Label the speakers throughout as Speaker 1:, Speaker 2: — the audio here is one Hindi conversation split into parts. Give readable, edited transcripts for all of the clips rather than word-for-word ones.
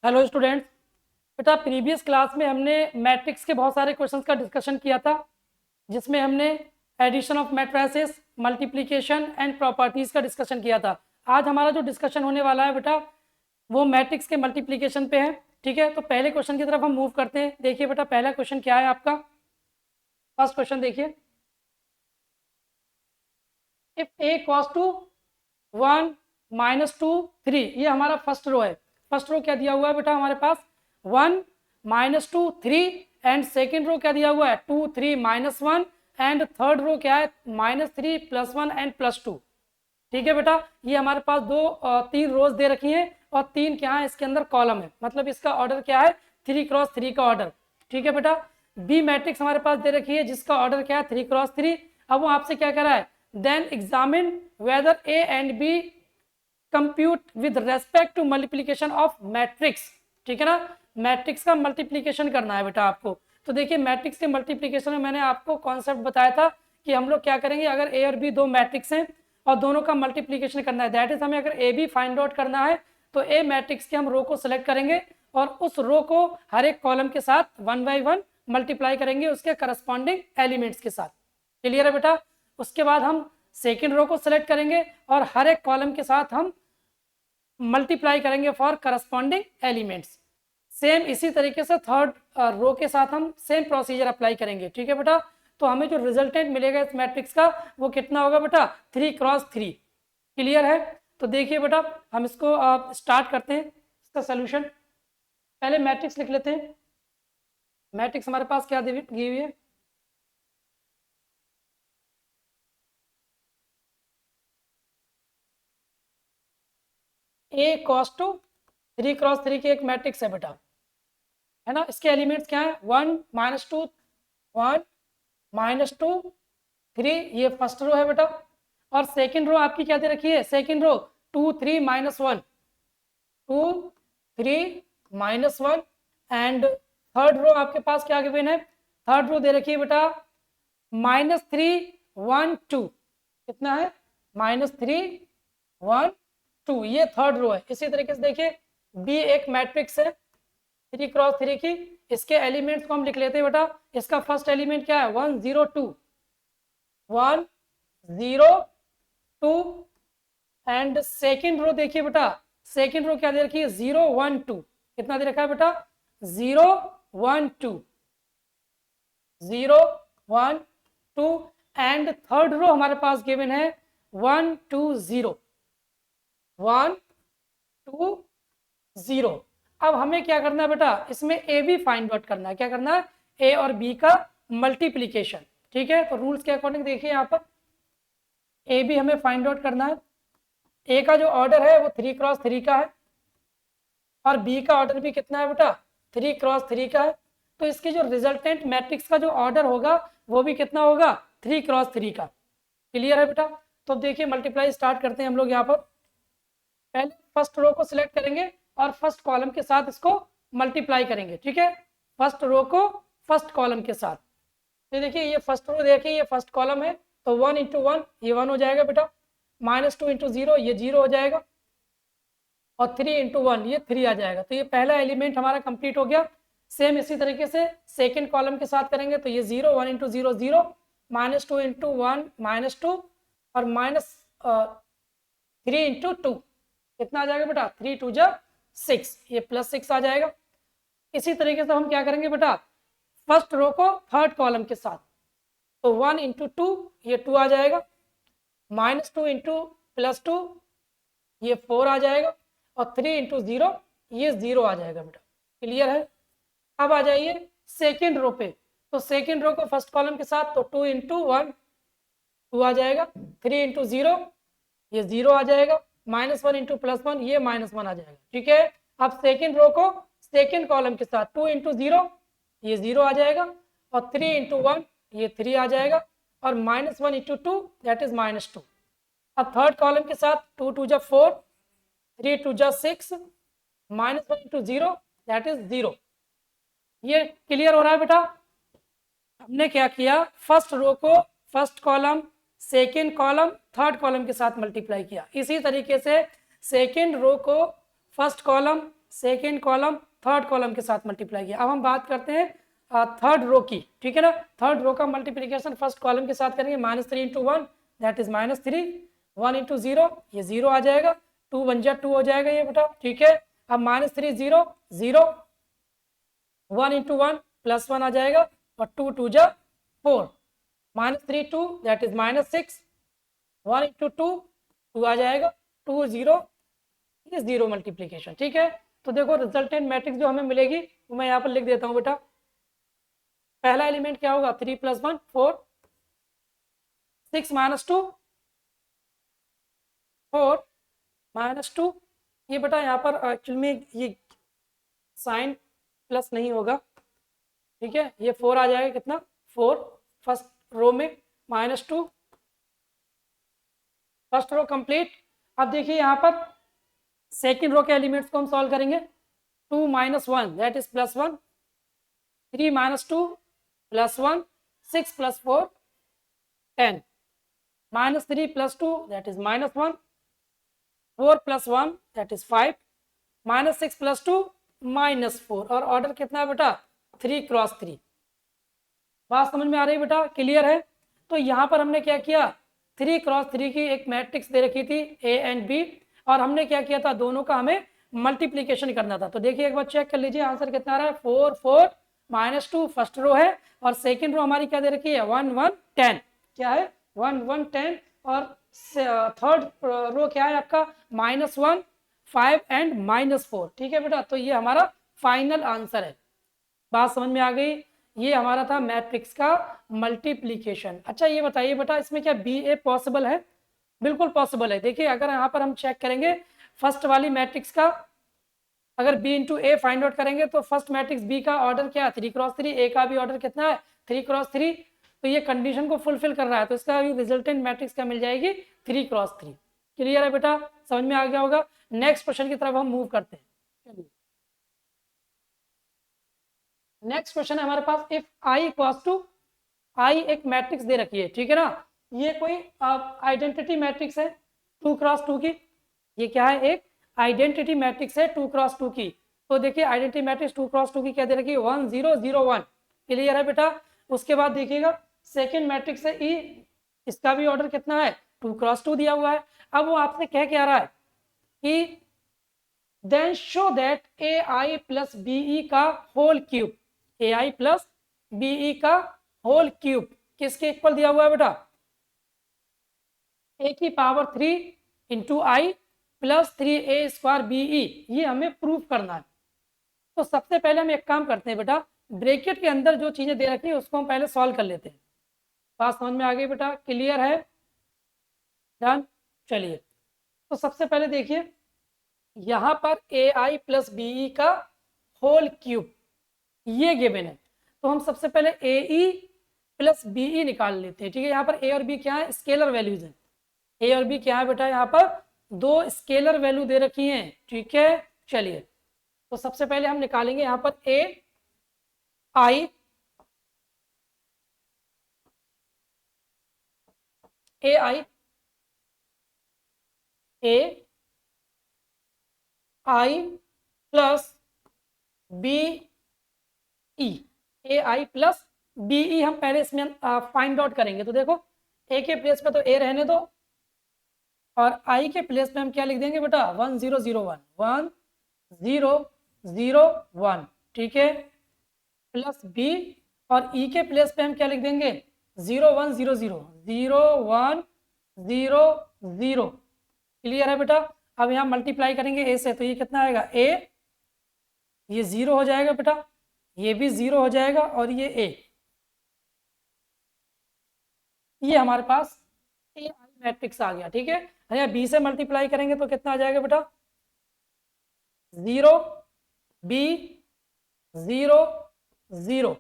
Speaker 1: Hello students. बेटा प्रीवियस क्लास में हमने मैट्रिक्स के बहुत सारे क्वेश्चंस का डिस्कशन किया था, जिसमें हमने addition of matrices, multiplication and properties का डिस्कशन किया था। आज हमारा जो डिस्कशन होने वाला है बेटा वो मैट्रिक्स के मल्टीप्लिकेशन पे है। ठीक है, तो पहले क्वेश्चन की तरफ हम मूव करते हैं। देखिए बेटा पहला क्वेश्चन क्या है आपका। फर्स्ट क्वेश्चन देखिए, इफ ए इक्वल्स टू 1 -2 3, ये हमारा फर्स्ट रो है। फर्स्ट रो क्या दिया हुआ है बेटा हमारे पास 1 -2 3, एंड सेकेंड रो क्या दिया हुआ है 2 3 -1, एंड थर्ड रो क्या है -3 +1 एंड +2। ठीक है बेटा, ये हमारे पास तीन रोज दे रखी हैं और तीन क्या है इसके अंदर कॉलम है, मतलब इसका ऑर्डर क्या है 3x3 का ऑर्डर। ठीक है बेटा, बी मैट्रिक्स हमारे पास दे रखी है जिसका ऑर्डर क्या है 3x3। अब वो आपसे क्या कह रहा है, then examine whether A and B compute with respect to multiplication of matrix. ठीक है ना, मैट्रिक्स का मल्टीप्लीकेशन करना है बेटा आपको। तो देखिए मैट्रिक्स के मल्टीप्लीकेशन में मैंने आपको कॉन्सेप्ट बताया था कि हम लोग क्या करेंगे, अगर ए और बी दो मैट्रिक्स हैं और दोनों का मल्टीप्लीकेशन करना है, दैट इज हमें अगर ए बी फाइंड आउट करना है तो ए मैट्रिक्स के हम रो को सिलेक्ट करेंगे और उस रो को हर एक कॉलम के साथ 1 बाई 1 मल्टीप्लाई करेंगे उसके करस्पॉन्डिंग एलिमेंट्स के साथ। क्लियर है बेटा, उसके बाद हम सेकेंड रो को सिलेक्ट करेंगे और हर एक कॉलम के साथ हम मल्टीप्लाई करेंगे फॉर करस्पॉन्डिंग एलिमेंट्स। सेम इसी तरीके से थर्ड रो के साथ हम सेम प्रोसीजर अप्लाई करेंगे। ठीक है बेटा, तो हमें जो रिजल्टेंट मिलेगा इस मैट्रिक्स का वो कितना होगा बेटा 3x3। क्लियर है, तो देखिए बेटा हम इसको स्टार्ट करते हैं इसका सोल्यूशन। पहले मैट्रिक्स लिख लेते हैं। मैट्रिक्स हमारे पास क्या दी हुई है, ए कॉस टू 3x3 की एक मैट्रिक्स है बेटा, है ना। इसके एलिमेंट्स क्या है 1 -2 1 -2 3, ये फर्स्ट रो है बेटा। और सेकंड रो आपकी क्या दे रखी है, second row 2 3 -1 2 3 -1, and third row आपके पास क्या गिवन है, थर्ड रो दे रखी है बेटा -3 1 2। कितना है -3 1 2, ये थर्ड रो है। इसी तरीके से देखिए बी एक मैट्रिक्स है 3x3 की, इसके एलिमेंट्स को हम लिख लेते हैं बेटा। इसका फर्स्ट एलिमेंट क्या है 1 0 2 1 0 2, एंड सेकेंड रो देखिए बेटा, सेकेंड रो क्या दे रखी है 0 1 2। कितना दे रखा है बेटा 0 1 2 0 1 2, एंड थर्ड रो हमारे पास गिवन है 1 2 0 1 2 0। अब हमें क्या करना है बेटा, इसमें ए बी फाइंड आउट करना है। क्या करना है, ए और बी का मल्टीप्लीकेशन। ठीक है, तो रूल्स के अकॉर्डिंग देखिए यहाँ पर ए बी हमें फाइंड आउट करना है। ए का जो ऑर्डर है वो 3x3 का है और बी का ऑर्डर भी कितना है बेटा 3x3 का है। तो इसकी जो रिजल्टेंट मैट्रिक्स का जो ऑर्डर होगा वो भी कितना होगा 3x3 का। क्लियर है बेटा, तो देखिए मल्टीप्लाई स्टार्ट करते हैं हम लोग यहाँ पर। पहले फर्स्ट रो को सिलेक्ट करेंगे और फर्स्ट कॉलम के साथ इसको मल्टीप्लाई करेंगे। ठीक है, फर्स्ट रो को फर्स्ट कॉलम के साथ। तो देखिए ये फर्स्ट रो, देखिए ये फर्स्ट कॉलम है, तो 1 × 1 ये 1 हो जाएगा बेटा, -2 × 0 ये 0 हो जाएगा, और 3 × 1 ये 3 आ जाएगा। तो ये पहला एलिमेंट हमारा कंप्लीट हो गया। सेम इसी तरीके से सेकेंड कॉलम के साथ करेंगे, तो ये 0 1 × 0 0, -2 × 1 -2, और -3 × 2 कितना आ जाएगा बेटा 3 2 जा 6, ये +6 आ जाएगा। इसी तरीके से हम क्या करेंगे बेटा, फर्स्ट रो को थर्ड कॉलम के साथ, तो 1 × 2 ये 2 आ जाएगा, -2 × +2 ये 4 आ जाएगा, और 3 × 0 ये 0 आ जाएगा बेटा। क्लियर है, अब आ जाइए सेकेंड रो पे। तो सेकेंड रो को फर्स्ट कॉलम के साथ, तो 2 × 1 2 आ जाएगा, 3 × 0 ये 0 आ जाएगा, -1 × +1 ये -1 आ जाएगा। ठीक है, अब सेकेंड रो को सेकेंड कॉलम के साथ 2 × 0 ये 0 आ जाएगा, और 3 × 1 ये 3 आ जाएगा, और -1 × 2 दैट इज -2। अब थर्ड कॉलम के साथ 2 2 जा 4 3 2 जा 6, -1 × 0 दैट इज 0। ये क्लियर हो रहा है बेटा। हमने क्या किया, फर्स्ट रो को first column second column third column के साथ मल्टीप्लाई किया। इसी तरीके से सेकेंड रो को first column second column third column के साथ मल्टीप्लाई किया। अब हम बात करते हैं थर्ड रो की, ठीक है ना। थर्ड रो का मल्टीप्लीकेशन फर्स्ट कॉलम के साथ करेंगे, -3 × 1 दैट इज -3, 1 × 0 ये 0 आ जाएगा, 2 1 जा 2 हो जाएगा ये बेटा, ठीक है। अब -3 0 0, 1 × 1 +1 आ जाएगा, और 2 2 जा 4, -3 2 दैट इज -6, 1 × 2 2 आ जाएगा, 2 0 ये 0 मल्टीप्लीकेशन, ठीक है। तो देखो रिजल्टेंट मैट्रिक्स जो हमें मिलेगी वो मैं यहाँ पर लिख देता हूँ बेटा। पहला एलिमेंट क्या होगा, 3 + 1 4, 6 - 2 4 -2, ये बेटा यहाँ पर एक्चुअल में ये साइन प्लस नहीं होगा, ठीक है। ये 4 आ जाएगा, कितना 4 फर्स्ट रो में, -2 फर्स्ट रो कंप्लीट। अब देखिए यहाँ पर सेकेंड रो के एलिमेंट्स को हम सॉल्व करेंगे। 2 - 1 that is +1, 3 - 2 +1, 6 + 4 10, -3 + 2 that is -1, 4 + 1 that is 5, -6 + 2 -4, और ऑर्डर कितना है बेटा 3 × 3। बात समझ में आ रही है बेटा, क्लियर है। तो यहाँ पर हमने क्या किया, 3 × 3 की एक मैट्रिक्स दे रखी थी ए एंड बी, और हमने क्या किया था, दोनों का हमें मल्टीप्लीकेशन करना था। तो देखिए एक बार चेक कर लीजिए आंसर कितना आ रहा है, 4 4 -2 फर्स्ट रो है, और सेकेंड रो हमारी क्या दे रखी है 1 1 10, क्या है 1 1 10, और थर्ड रो क्या है आपका -1 5 एंड -4, ठीक है बेटा। तो ये हमारा फाइनल आंसर है। बात समझ में आ गई, ये हमारा था मैट्रिक्स का मल्टीप्लीकेशन। अच्छा ये बताइए बेटा, इसमें क्या बी ए पॉसिबल है? बिल्कुल पॉसिबल है। देखिए अगर यहाँ पर हम चेक करेंगे फर्स्ट वाली मैट्रिक्स का, अगर बी इंटू ए फाइंड आउट करेंगे तो फर्स्ट मैट्रिक्स बी का ऑर्डर क्या है 3 × 3, ए का भी ऑर्डर कितना है 3 × 3, तो ये कंडीशन को फुलफिल कर रहा है, तो इसका भी रिजल्टेंट मैट्रिक्स क्या मिल जाएगी 3 × 3। क्लियर है बेटा, समझ में आ गया होगा। नेक्स्ट क्वेश्चन की तरफ हम मूव करते हैं। नेक्स्ट क्वेश्चन है हमारे पास, इफ आई इक्वल्स टू आई एक मैट्रिक्स दे रखी है, ठीक है ना। ये कोई आइडेंटिटी मैट्रिक्स है 2 × 2 की, ये क्या है एक आइडेंटिटी मैट्रिक्स है 2 × 2 की। तो देखिए आइडेंटिटी मैट्रिक्स 2 × 2 की क्या दे रखी है 1 0 0 1, क्लियर है बेटा। उसके बाद देखिएगा सेकेंड मैट्रिक्स है ई, इसका भी ऑर्डर कितना है 2 × 2 दिया हुआ है। अब वो आपसे कह के आ रहा है कि then show that A I plus B E का whole cube, A I plus B E का होल क्यूब किसके इक्वल दिया हुआ है बेटा, ए की पावर 3 इंटू आई प्लस 3a² बी ई, ये हमें प्रूफ करना है। तो सबसे पहले हम एक काम करते हैं बेटा, ब्रैकेट के अंदर जो चीजें दे रखी है उसको हम पहले सॉल्व कर लेते हैं। बात समझ में आ गई बेटा, क्लियर है, डन। चलिए तो सबसे पहले देखिए यहाँ पर ए आई प्लस बी ई का होल क्यूब ये गिवन है, तो हम सबसे पहले ए ई प्लस बी ई निकाल लेते हैं, ठीक है। यहाँ पर ए और बी क्या है स्केलर वैल्यूज हैं, ए और बी क्या है बेटा, यहाँ पर दो स्केलर वैल्यू दे रखी हैं, ठीक है। चलिए तो सबसे पहले हम निकालेंगे यहाँ पर ए आई ए आई ए I plus B E, A I plus B ई हम पहले इसमें फाइंड आउट करेंगे। तो देखो ए के प्लेस पे तो ए रहने दो, और आई के प्लेस पे हम क्या लिख देंगे बेटा 1 0 0 1 1 0 0 1, ठीक है, प्लस बी, और ई के प्लेस पे हम क्या लिख देंगे 0 1 0 0 0 1 0 0, क्लियर है बेटा। अब यहाँ मल्टीप्लाई करेंगे ए से, तो ये कितना आएगा ए, ये 0 हो जाएगा बेटा, ये भी 0 हो जाएगा, और ये ए, ये हमारे पास ए आई मैट्रिक्स आ गया, ठीक है। यहाँ बी से मल्टीप्लाई करेंगे तो कितना आ जाएगा बेटा 0 बी 0 0।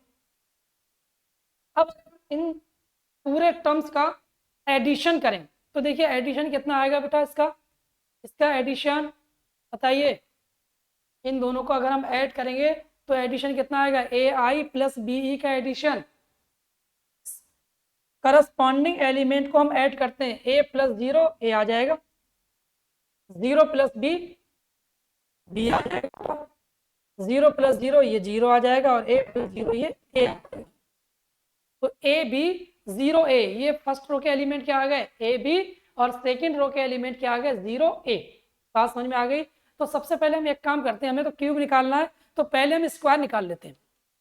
Speaker 1: अब इन पूरे टर्म्स का एडिशन करें तो देखिए एडिशन कितना आएगा बेटा, इसका एडिशन बताइए, इन दोनों को अगर हम ऐड करेंगे तो एडिशन कितना आएगा ए आई प्लस बी ई का एडिशन, करस्पॉन्डिंग एलिमेंट को हम ऐड करते हैं, ए प्लस 0 ए आ जाएगा, 0 प्लस बी बी आ जाएगा, 0 प्लस 0 ये 0 आ जाएगा, और ए प्लस 0 ये ए आ जाएगा। तो ए बी 0 ए, ये फर्स्ट रो के एलिमेंट क्या आ गए, ए बी, और सेकेंड रो के एलिमेंट क्या आ गए, 0 ए। बात समझ में आ गई। तो सबसे पहले हम एक काम करते हैं, हमें तो क्यूब निकालना है, तो पहले हम स्क्वायर निकाल लेते हैं।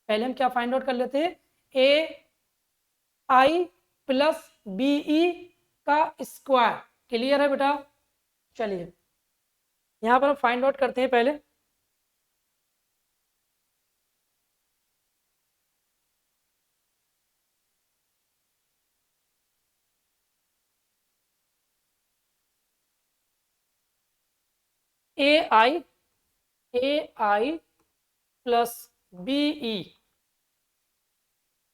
Speaker 1: पहले हम क्या फाइंड आउट कर लेते हैं, A I plus B E का स्क्वायर। क्लियर है बेटा। चलिए यहाँ पर हम फाइंड आउट करते हैं पहले। ए आई प्लस बी ई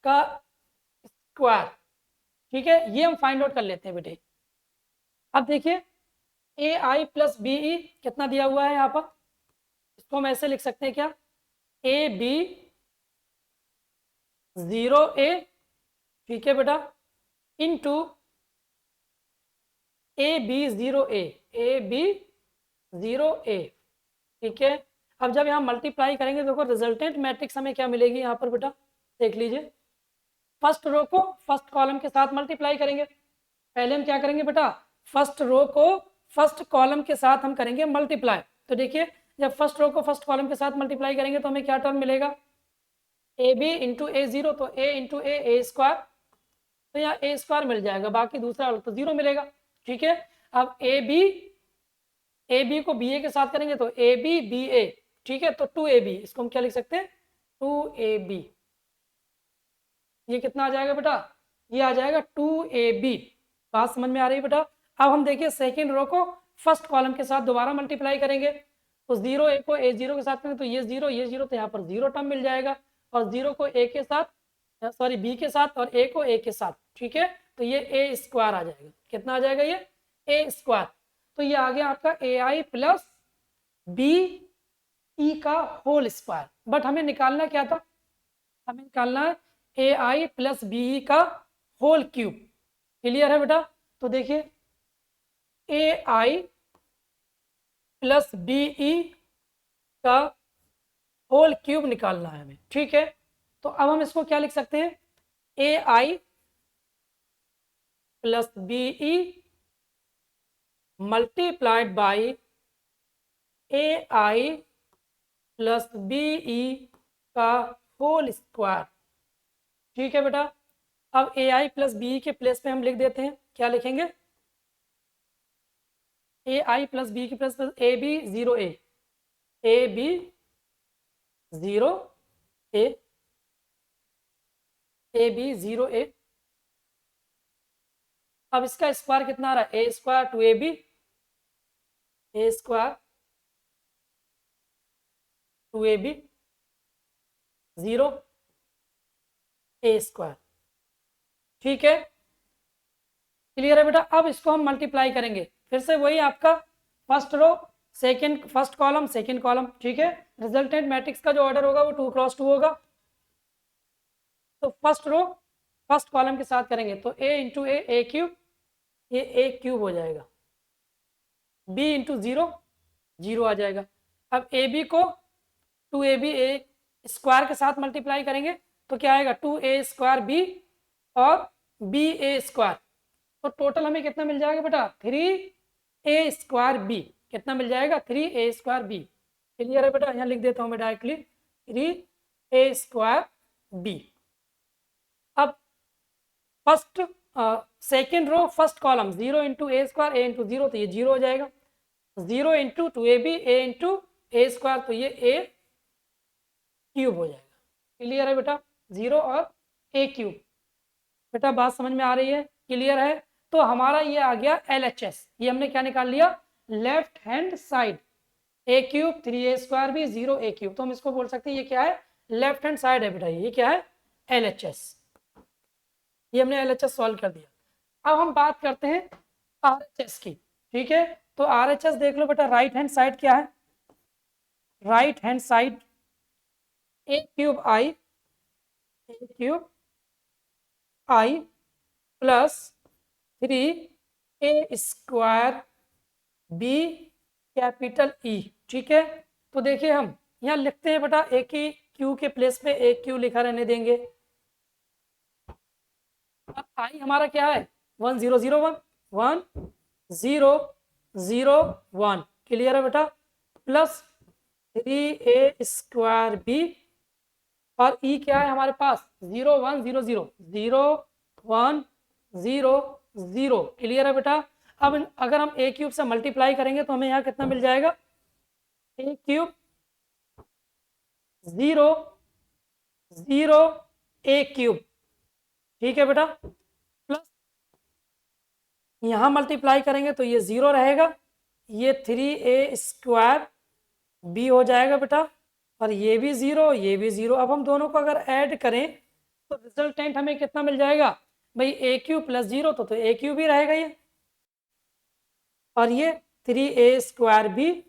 Speaker 1: का स्क्वायर, ठीक है, ये हम फाइंड आउट कर लेते हैं बेटे। अब देखिए ए आई प्लस बी ई कितना दिया हुआ है यहाँ पर, इसको हम ऐसे लिख सकते हैं क्या, ए बी 0 ए, ठीक है बेटा, into A B 0 A B 0 A, ठीक है। अब जब यहाँ मल्टीप्लाई करेंगे देखो रिजल्टेंट मैट्रिक्स हमें क्या मिलेगी यहाँ पर बेटा, देख लीजिए। फर्स्ट रो को फर्स्ट कॉलम के साथ मल्टीप्लाई करेंगे। पहले हम क्या करेंगे बेटा, फर्स्ट रो को फर्स्ट कॉलम के साथ हम करेंगे मल्टीप्लाई। तो देखिए जब फर्स्ट रो को फर्स्ट कॉलम के साथ मल्टीप्लाई करेंगे तो हमें क्या टर्म मिलेगा, ए बी इंटू ए 0, तो ए इंटू ए स्क्वायर, तो यहाँ ए स्क्वायर मिल जाएगा, बाकी दूसरा वाला तो 0 मिलेगा, ठीक है। अब ए बी को बी ए के साथ करेंगे तो ए बी बी ए, ठीक है, तो 2ab, इसको हम क्या लिख सकते हैं, 2ab। ये कितना आ जाएगा बेटा, ये आ जाएगा 2ab। बात समझ में आ रही है बेटा। अब हम देखिए सेकेंड रो को फर्स्ट कॉलम के साथ दोबारा मल्टीप्लाई करेंगे, तो 0 ए को a0 के साथ करेंगे तो ये 0 तो यहाँ पर 0 टर्म मिल जाएगा, और 0 को a के साथ, सॉरी b के साथ, और a को a के साथ, ठीक है, तो ये a स्क्वायर आ जाएगा। कितना आ जाएगा ये, a स्क्वायर। तो ये आ गया आपका ए आई प्लस बी ई का होल स्क्वायर। बट हमें निकालना क्या था, हमें निकालना है ए आई प्लस बी ई का होल क्यूब। क्लियर है बेटा। तो देखिए ए आई प्लस बी ई का होल क्यूब निकालना है हमें, ठीक है। तो अब हम इसको क्या लिख सकते हैं, A I plus B E multiplied by A I plus B E का होल स्क्वायर, ठीक है बेटा। अब ए आई प्लस बी के प्लेस पे हम लिख देते हैं, क्या लिखेंगे, ए आई प्लस बी की प्लेस पे A B 0 A B 0 A B 0 A. अब इसका स्क्वायर कितना आ रहा है, A square 2ab, A square 2ab 0 A square, ठीक है। क्लियर है बेटा। अब इसको हम मल्टीप्लाई करेंगे, फिर से वही आपका first row second, first column second column, ठीक है। रिजल्टेंट मैट्रिक्स का जो ऑर्डर होगा वो 2 क्रॉस 2 होगा। तो फर्स्ट रो फर्स्ट कॉलम के साथ करेंगे तो a इंटू ए क्यूब, ये ए क्यूब हो जाएगा, b इंटू 0 0 आ जाएगा। अब ए बी को 2ab ए स्क्वायर के साथ मल्टीप्लाई करेंगे तो क्या आएगा, 2a स्क्वायर बी और बी ए स्क्वायर। तो टोटल हमें कितना मिल जाएगा बेटा, 3a स्क्वायर बी। कितना मिल जाएगा, 3a स्क्वायर बी। क्लियर है बेटा। यहाँ लिख देता हूँ मैं डायरेक्टली 3a स्क्वायर बी। अब first second row first column 0 into A square A into 0, तो ये 0 हो जाएगा, 0 into 2ab A into A square, तो ये ए क्यूब हो जाएगा। क्लियर है बेटा, 0 और ए क्यूब। बेटा बात समझ में आ रही है, क्लियर है। तो हमारा ये आ गया LHS, ये हमने क्या निकाल लिया, left hand side, A cube 3a square भी 0 ए क्यूब। तो हम इसको बोल सकते हैं ये क्या है, लेफ्ट हैंड साइड है बेटा, ये क्या है, LHS। ये हमने LHS सॉल्व कर दिया। अब हम बात करते हैं RHS की, ठीक है। तो RHS देख लो बेटा, राइट हैंड साइड क्या है, right hand side A cube I plus 3a square B capital E, ठीक है। तो देखिए हम यहाँ लिखते हैं बेटा, ए की क्यू के प्लेस पे ए क्यू लिखा रहने देंगे। अब आई हमारा क्या है 1001 1001, क्लियर है बेटा, प्लस 3a² b, और ई क्या है हमारे पास 0100, क्लियर है बेटा। अब अगर हम ए क्यूब से मल्टीप्लाई करेंगे तो हमें यहाँ कितना मिल जाएगा, ए क्यूब 0 0 ए क्यूब, ठीक है बेटा, प्लस यहाँ मल्टीप्लाई करेंगे तो ये 0 रहेगा, ये 3a² b हो जाएगा बेटा, और ये भी 0 ये भी 0। अब हम दोनों को अगर ऐड करें तो रिजल्टेंट हमें कितना मिल जाएगा भाई, ए क्यूब प्लस 0 तो ए क्यूब ही रहेगा ये, और ये 3a² b,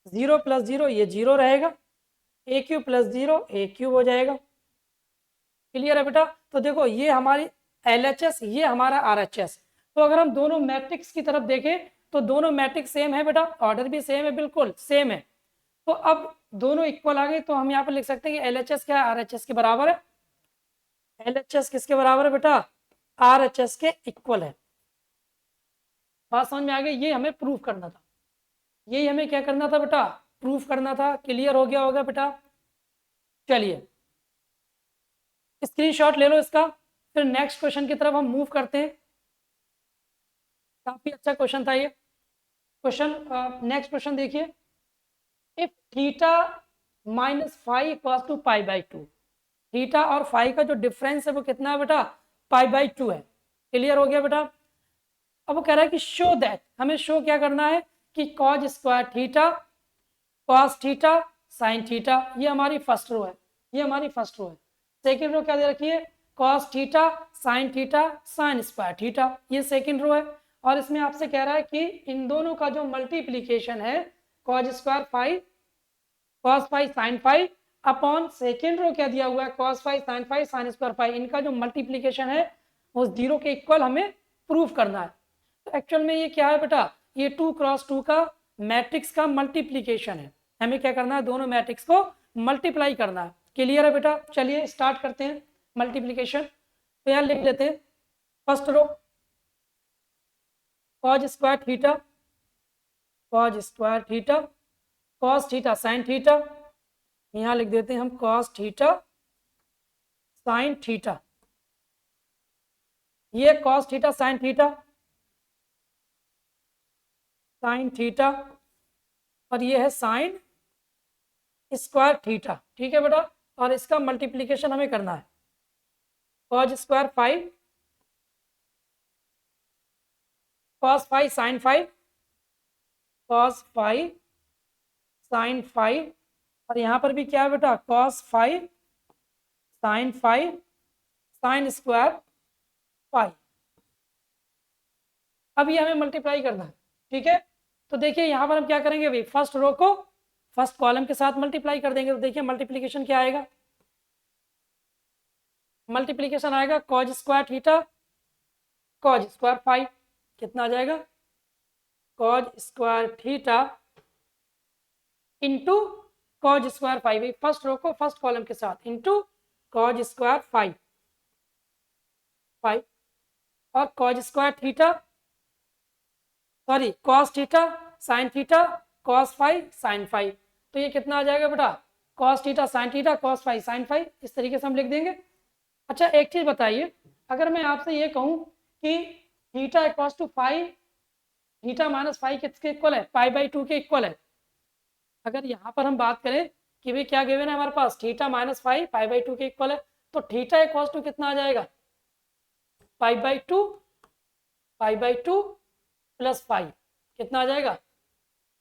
Speaker 1: 0 प्लस 0 ये 0 रहेगा, ए क्यूब प्लस 0 ए क्यूब हो जाएगा, क्लियर है बेटा। तो देखो ये हमारी LHS, ये हमारा RHS। तो अगर हम दोनों मैट्रिक्स की तरफ देखें तो दोनों मैट्रिक्स सेम है बेटा, ऑर्डर भी सेम है, बिल्कुल सेम है। तो अब दोनों इक्वल आ गए, तो हम यहाँ पर लिख सकते हैं कि LHS क्या है, RHS के बराबर है। LHS किसके बराबर है बेटा, RHS के इक्वल है। बात समझ में आ गई, ये हमें प्रूफ करना था, यही हमें क्या करना था बेटा, प्रूफ करना था। क्लियर हो गया होगा बेटा। चलिए स्क्रीनशॉट ले लो इसका, फिर नेक्स्ट क्वेश्चन की तरफ हम मूव करते हैं। काफी अच्छा क्वेश्चन था ये क्वेश्चन। नेक्स्ट क्वेश्चन देखिए, if theta -5 equals to π/2, theta और फाई का जो डिफरेंस है वो कितना है बेटा, π/2 है। क्लियर हो गया बेटा। अब वो कह रहा है कि शो दैट, हमें शो क्या करना है कि cos square theta cos theta sin theta, ये हमारी फर्स्ट रो है, ये हमारी फर्स्ट रो है। सेकंड रो क्या दे रखी है, cos theta sin theta sin square theta, ये सेकंड रो है। और इसमें आपसे कह रहा है कि इन दोनों का जो मल्टीप्लीकेशन है cos square five cos five sin five upon second row क्या दिया हुआ है cos five sin five sin square five, इनका जो मल्टीप्लीकेशन है वो 0 के इक्वल हमें प्रूफ करना है। तो एक्चुअल में ये क्या है बेटा, ये 2 क्रॉस 2 का मैट्रिक्स का मल्टीप्लीकेशन है। हमें क्या करना है, दोनों मैट्रिक्स को मल्टीप्लाई करना है। क्लियर है बेटा। चलिए स्टार्ट करते हैं मल्टीप्लीकेशन। तो यहाँ लिख लेते हैं first row cos square theta cos theta sin theta, यहाँ लिख देते हैं हम cos थीटा sin थीटा, ये cos थीटा sin थीटा और ये है sin स्क्वायर थीटा, ठीक है बेटा। और इसका मल्टीप्लीकेशन हमें करना है, cos square 5 cos 5 sin 5 cos 5 sin 5, और यहाँ पर भी क्या है बेटा cos 5 sin 5 sin स्क्वायर 5। अब ये हमें मल्टीप्लाई करना है, ठीक है। तो देखिए यहाँ पर हम क्या करेंगे भाई, फर्स्ट रो को फर्स्ट कॉलम के साथ मल्टीप्लाई कर देंगे। तो देखिए मल्टीप्लीकेशन क्या आएगा, मल्टीप्लीकेशन आएगा cos square theta cos square 5, कितना आ जाएगा cos square theta into cos square 5, first row को फर्स्ट कॉलम के साथ इंटू cos स्क्वायर 5 और cos square theta sorry cos theta sin theta cos 5 sin 5। तो ये कितना आ जाएगा बेटा, cos theta sin theta cos 5 sin 5, इस तरीके से हम लिख देंगे। अच्छा एक चीज बताइए, अगर मैं आपसे ये कहूँ कि theta equals to 5 theta minus 5 किसके इक्वल है, π/2 के इक्वल है। अगर यहाँ पर हम बात करें कि भाई क्या गिवन है हमारे पास, थीटा -5 π/2 के इक्वल है, तो थीटा इक्वल्स टू कितना आ जाएगा π/2 प्लस 5, कितना आ जाएगा।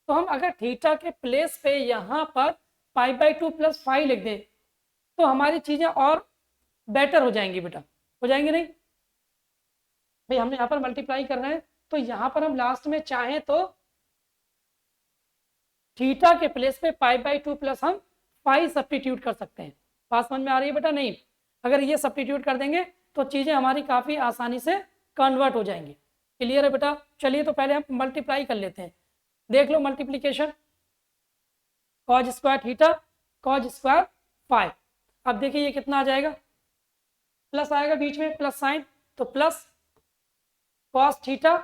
Speaker 1: तो हम अगर थीटा के प्लेस पे यहाँ पर π/2 प्लस 5 लिख दें तो हमारी चीजें और बेटर हो जाएंगी बेटा, हो जाएंगे नहीं भाई। हमने यहाँ पर मल्टीप्लाई करना है, तो यहाँ पर हम लास्ट में चाहें तो थीटा के प्लेस पे π/2 प्लस हम 5 सब्स्टिट्यूट कर सकते हैं। बात समझ में आ रही है बेटा, नहीं अगर ये सब्स्टिट्यूट कर देंगे तो चीज़ें हमारी काफ़ी आसानी से कन्वर्ट हो जाएंगी। क्लियर है बेटा। चलिए तो पहले हम मल्टीप्लाई कर लेते हैं। देख लो multiplication, cos square theta cos square five. अब देखिए ये कितना आ जाएगा, प्लस आएगा बीच में, प्लस साइन, तो plus cos theta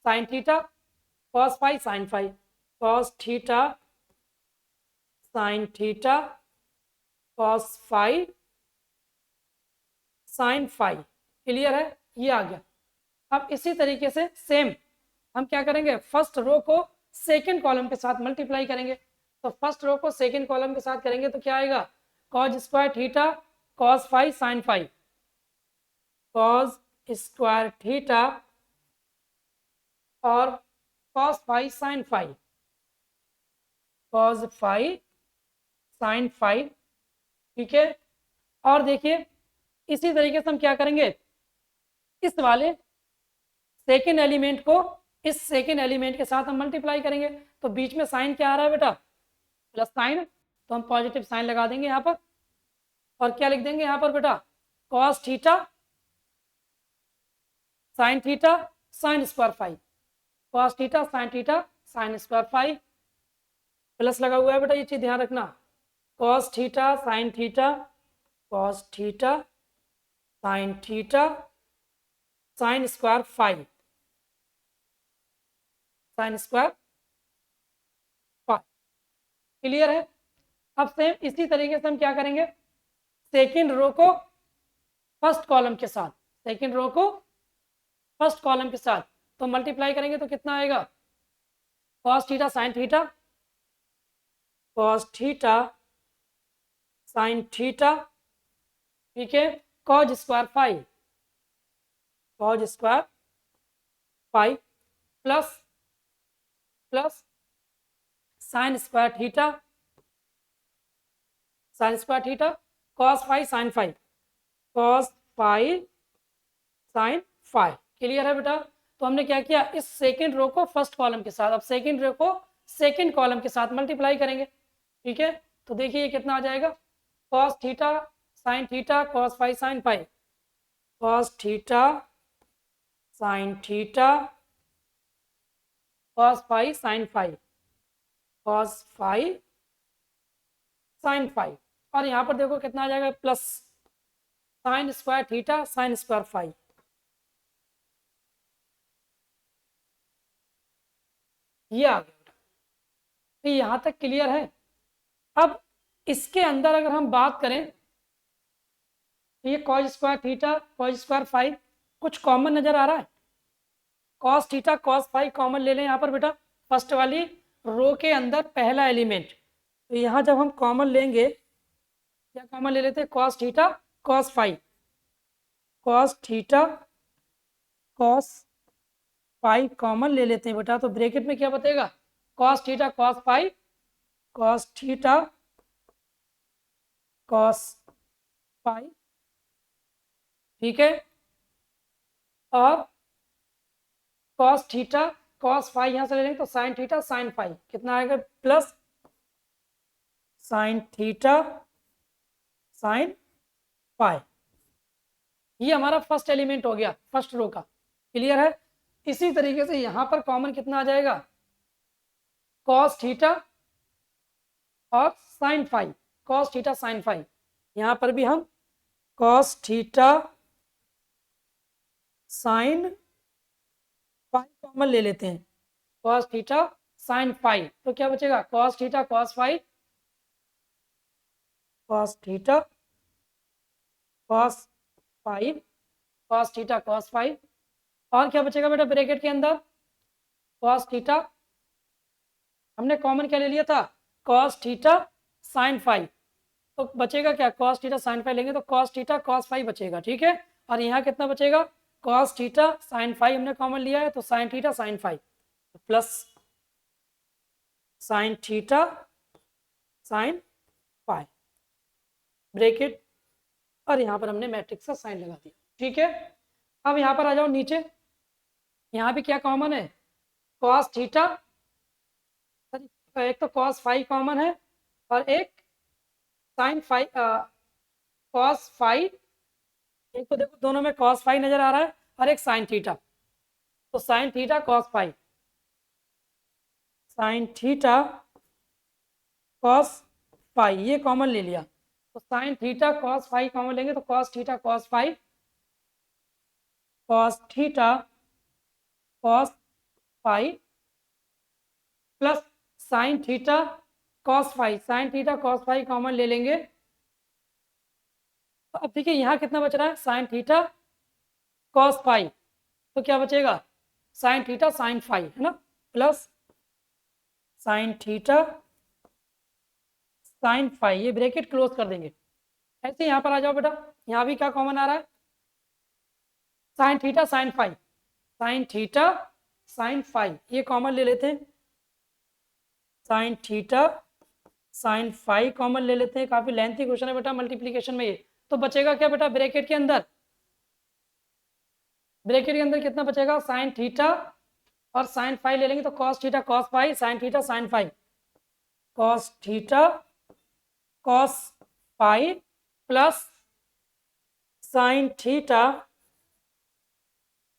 Speaker 1: sign theta cos five sine five, cos theta sign theta cos five sine five. Clear है, ये आ गया। अब इसी तरीके से सेम हम क्या करेंगे, फर्स्ट रो को सेकंड कॉलम के साथ मल्टीप्लाई करेंगे। तो फर्स्ट रो को सेकंड कॉलम के साथ करेंगे तो क्या आएगा, cos square theta cos five sine five, cos square theta और cos five sine five, cos five sine five. ठीक है, और देखिए इसी तरीके से हम क्या करेंगे, इस वाले सेकेंड एलिमेंट को इस सेकेंड एलिमेंट के साथ हम मल्टीप्लाई करेंगे। तो बीच में साइन क्या आ रहा है बेटा, प्लस साइन, तो हम पॉजिटिव साइन लगा देंगे यहाँ पर, और क्या लिख देंगे यहाँ पर बेटा, cos theta sine square five, cos theta sine square five, plus लगा हुआ है बेटा, ये चीज ध्यान रखना, cos theta sign theta cos theta sine square five, sine square five. Clear है। अब सेम इसी तरीके से हम क्या करेंगे, सेकेंड रो को फर्स्ट कॉलम के साथ, सेकेंड रो को फर्स्ट कॉलम के साथ तो मल्टीप्लाई करेंगे तो कितना आएगा, cos theta sign theta cos theta sine theta, ठीक है, cause square five plus plus sine square theta cos five sine five, cos five sine five. Clear है बेटा। तो हमने क्या किया, इस सेकेंड रो को फर्स्ट कॉलम के साथ, अब सेकेंड रो को सेकेंड कॉलम के साथ मल्टीप्लाई करेंगे। ठीक है, तो देखिए ये कितना आ जाएगा, cos theta sign theta cos five sine five, cos theta sign theta cos five sine five, cos five sine five, और यहाँ पर देखो कितना आ जाएगा, plus sine square theta sine square five. ये आ गया। तो यहाँ तक क्लियर है। अब इसके अंदर अगर हम बात करें, ये cause square theta cos square five कुछ कॉमन नजर आ रहा है, cos theta cos five common ले लें यहाँ पर बेटा, फर्स्ट वाली रो के अंदर पहला एलिमेंट। तो यहाँ जब हम कॉमन लेंगे, क्या कॉमन ले लेते हैं, cos theta cos five, cos theta cos five common ले लेते हैं बेटा, तो ब्रैकेट में क्या बतेगा, cos theta cos five cos theta cos five. ठीक है, और कॉस थीटा कॉस फाइव यहाँ से ले लेंगे तो साइन थीटा साइन फाइव, कितना आएगा, plus sine theta sine five. ये हमारा फर्स्ट एलिमेंट हो गया फर्स्ट रो का। क्लियर है। इसी तरीके से यहाँ पर कॉमन कितना आ जाएगा, कॉस थीटा और sine five, cos theta sine five. यहाँ पर भी हम cos theta sine five common ले लेते हैं, कॉस थीटा साइन फाइव, तो क्या बचेगा, cos theta cos five cos theta cos five cos theta cos five, और क्या बचेगा बेटा ब्रैकेट के अंदर, कॉस थीटा, हमने कॉमन क्या ले लिया था, कॉस थीटा साइन फाइव, तो बचेगा क्या, कॉस थीटा साइन फाइव लेंगे तो कॉस थीटा कॉस फाइव बचेगा। ठीक है, और यहाँ कितना बचेगा, कॉस थीटा साइन फाइव हमने कॉमन लिया है तो sine theta sine five plus sine theta sine five bracket, और यहाँ पर हमने मैट्रिक्स का साइन लगा दिया। ठीक है, अब यहाँ पर आ जाओ नीचे, यहाँ भी क्या कॉमन है, कॉस थीटा, एक तो कॉस फाइव कॉमन है और एक साइन फाइव कॉस फाइव, एक तो देखो दोनों में कॉस फाइव नजर आ रहा है और एक साइन थीटा, तो sine theta cos five sine theta cos phi, ये कॉमन ले लिया तो sine theta cos phi common लेंगे तो cos theta cos phi, cos theta cos phi plus sine theta cos phi, sine theta cos phi common ले लेंगे तो अब देखिए यहाँ कितना बच रहा है, साइन थीटा कॉस फाई, तो क्या बचेगा साइन थीटा साइन फाई है ना, plus sine theta sine phi, ये ब्रैकेट क्लोज कर देंगे। ऐसे यहाँ पर आ जाओ बेटा, यहाँ भी क्या कॉमन आ रहा है, sine theta sine phi, sine theta sine phi, ये कॉमन ले लेते हैं, sine theta sine phi common ले लेते हैं। काफी लेंथी क्वेश्चन है बेटा मल्टीप्लीकेशन में ये। तो बचेगा क्या बेटा ब्रैकेट के अंदर, ब्रैकेट के अंदर कितना बचेगा, साइन थीटा और साइन फाई ले लेंगे तो cos theta cos phi, sine theta sine phi, cos theta cos phi plus sine theta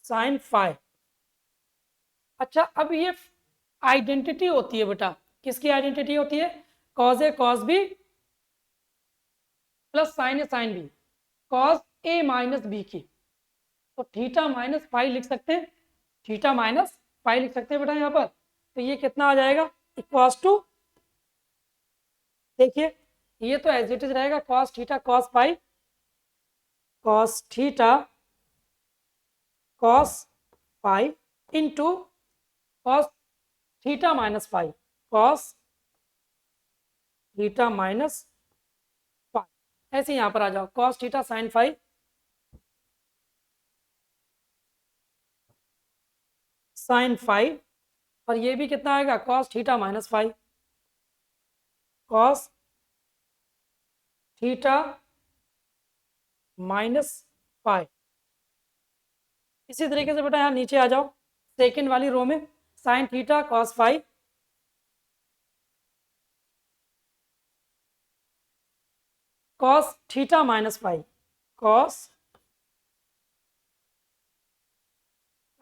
Speaker 1: sine phi. अच्छा अब ये आइडेंटिटी होती है बेटा, किसकी आइडेंटिटी होती है, cos A cos B plus sign A sine B, cos A minus B की, तो थीटा माइनस फाई लिख सकते हैं, थीटा माइनस फाई लिख सकते हैं बेटा यहाँ पर। तो ये कितना आ जाएगा इक्वल्स टू, देखिए ये तो एज इट इज रहेगा cos theta cos phi, cos theta cos phi into cos theta minus phi, cos theta minus phi. ऐसे यहाँ पर आ जाओ cos theta sine phi sine phi, और ये भी कितना आएगा cos theta minus phi, cos theta minus phi. इसी तरीके से बेटा यहाँ नीचे आ जाओ सेकेंड वाली रो में, sine theta cos phi cos theta minus phi, cos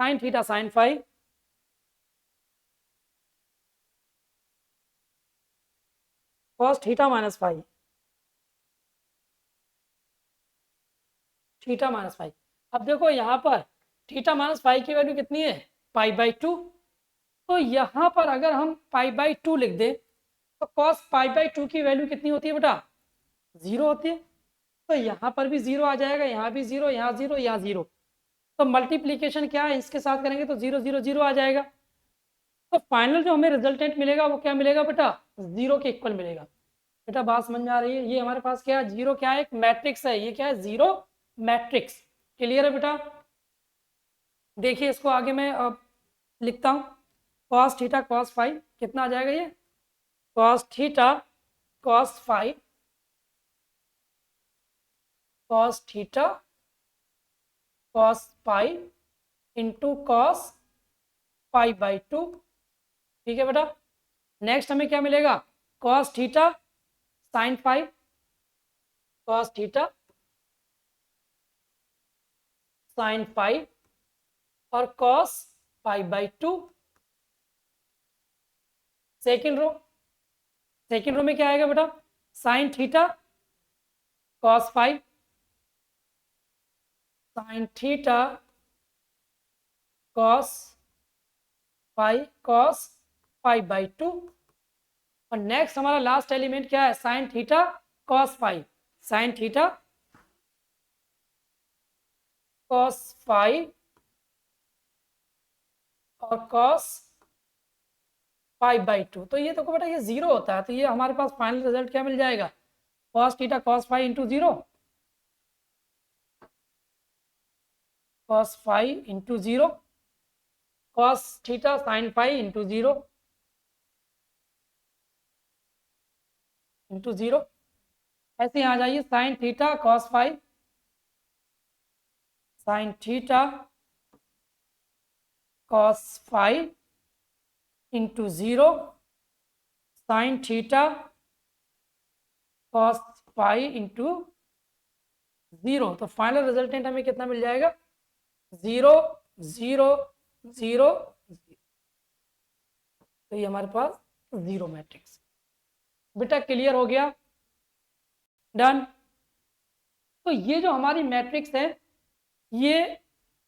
Speaker 1: sine theta sine phi cos theta minus phi, theta minus phi. अब देखो यहाँ पर थीटा माइनस फाई की वैल्यू कितनी है पाई बाई टू, तो यहाँ पर अगर हम पाई बाई टू लिख दें तो कॉस पाई बाई टू की वैल्यू कितनी होती है बेटा, जीरो होती है, तो यहाँ पर भी जीरो आ जाएगा, यहाँ भी जीरो, यहाँ जीरो, यहाँ जीरो, तो मल्टीप्लीकेशन क्या है इसके साथ करेंगे तो जीरो जीरो जीरो आ जाएगा। तो फाइनल जो हमें रिजल्टेंट मिलेगा वो क्या मिलेगा बेटा, जीरो के इक्वल मिलेगा। बेटा बात समझ में आ रही है, ये हमारे पास क्या है, जीरो क्या है, एक मैट्रिक्स है, ये क्या है जीरो मैट्रिक्स। क्लियर है बेटा, देखिए इसको आगे मैं लिखता हूँ, कॉस थीटा कॉस फाई कितना आ जाएगा ये, cos theta cos phi cos theta cos phi into cos phi by two. ठीक है बेटा, नेक्स्ट हमें क्या मिलेगा, cos theta sine phi, cos theta sine phi और cos phi by two. Second row, second row में क्या आएगा बेटा, sine theta cos phi sine theta cos phi cos phi by two, और नेक्स्ट हमारा लास्ट एलिमेंट क्या है, sine theta cos phi, sine theta cos phi और कॉस फाइव बाई टू। तो ये देखो बेटा ये जीरो होता है, तो ये हमारे पास फाइनल रिजल्ट क्या मिल जाएगा, cos theta cos phi into zero, cos phi into zero, cos theta sine phi into zero into zero. ऐसे यहाँ आ जाइए sine theta cos phi sine theta cos phi into zero sine theta cos phi into zero. तो फाइनल रिजल्टेंट हमें कितना मिल जाएगा, जीरो जीरो जीरो। तो ये हमारे पास 0 मैट्रिक्स। बेटा क्लियर हो गया? डन। तो ये जो हमारी मैट्रिक्स है ये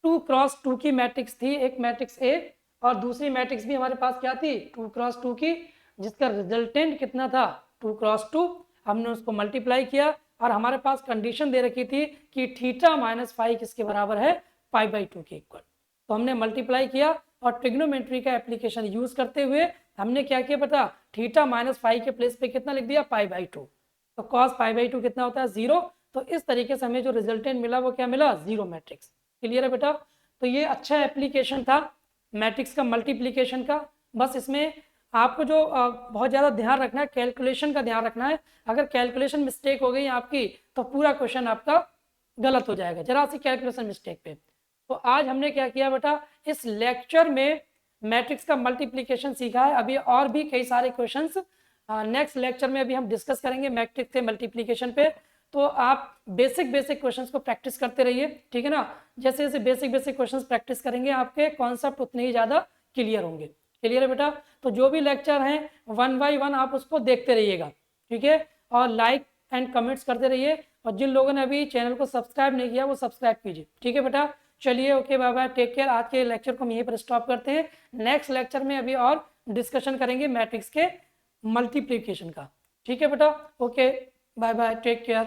Speaker 1: 2x2 की मैट्रिक्स थी, एक मैट्रिक्स ए, और दूसरी मैट्रिक्स भी हमारे पास क्या थी 2x2 की, जिसका रिजल्टेंट कितना था 2x2। हमने उसको मल्टीप्लाई किया और हमारे पास कंडीशन दे रखी थी कि थीटा माइनस फाई किसके बराबर है, π/2 के इक्वल। तो हमने मल्टीप्लाई किया और ट्रिग्नोमेट्री का एप्लीकेशन यूज करते हुए हमने क्या किया पता, थीटा माइनस फाई के प्लेस पे कितना लिख दिया π/2। तो cos π/2 कितना होता है 0। तो इस तरीके से हमें जो रिजल्टेंट मिला वो क्या मिला, 0 मैट्रिक्स। क्लियर है बेटा? तो ये अच्छा एप्लीकेशन था मैट्रिक्स का मल्टीप्लीकेशन का। बस इसमें आपको जो बहुत ज़्यादा ध्यान रखना है, कैलकुलेशन का ध्यान रखना है। अगर कैलकुलेशन मिस्टेक हो गई आपकी तो पूरा क्वेश्चन आपका गलत हो जाएगा, जरा सी कैलकुलेशन मिस्टेक पे। तो आज हमने क्या किया बेटा, इस लेक्चर में मैट्रिक्स का मल्टीप्लीकेशन सीखा है। अभी और भी कई सारे क्वेश्चंस नेक्स्ट लेक्चर में अभी हम डिस्कस करेंगे मैट्रिक्स के मल्टीप्लीकेशन पे। तो आप बेसिक क्वेश्चंस को प्रैक्टिस करते रहिए, ठीक है ना। जैसे जैसे बेसिक क्वेश्चंस प्रैक्टिस करेंगे आपके कॉन्सेप्ट उतने ही ज़्यादा क्लियर होंगे। क्लियर है बेटा? तो जो भी लेक्चर हैं 1 बाय 1 आप उसको देखते रहिएगा, ठीक है। और लाइक एंड कमेंट्स करते रहिए, और जिन लोगों ने अभी चैनल को सब्सक्राइब नहीं किया वो सब्सक्राइब कीजिए, ठीक है बेटा। चलिए okay, bye bye, take care. आज के लेक्चर को हम यहीं पर स्टॉप करते हैं। नेक्स्ट लेक्चर में अभी और डिस्कशन करेंगे मैट्रिक्स के मल्टीप्लीकेशन का, ठीक है बेटा। Okay bye bye, take care.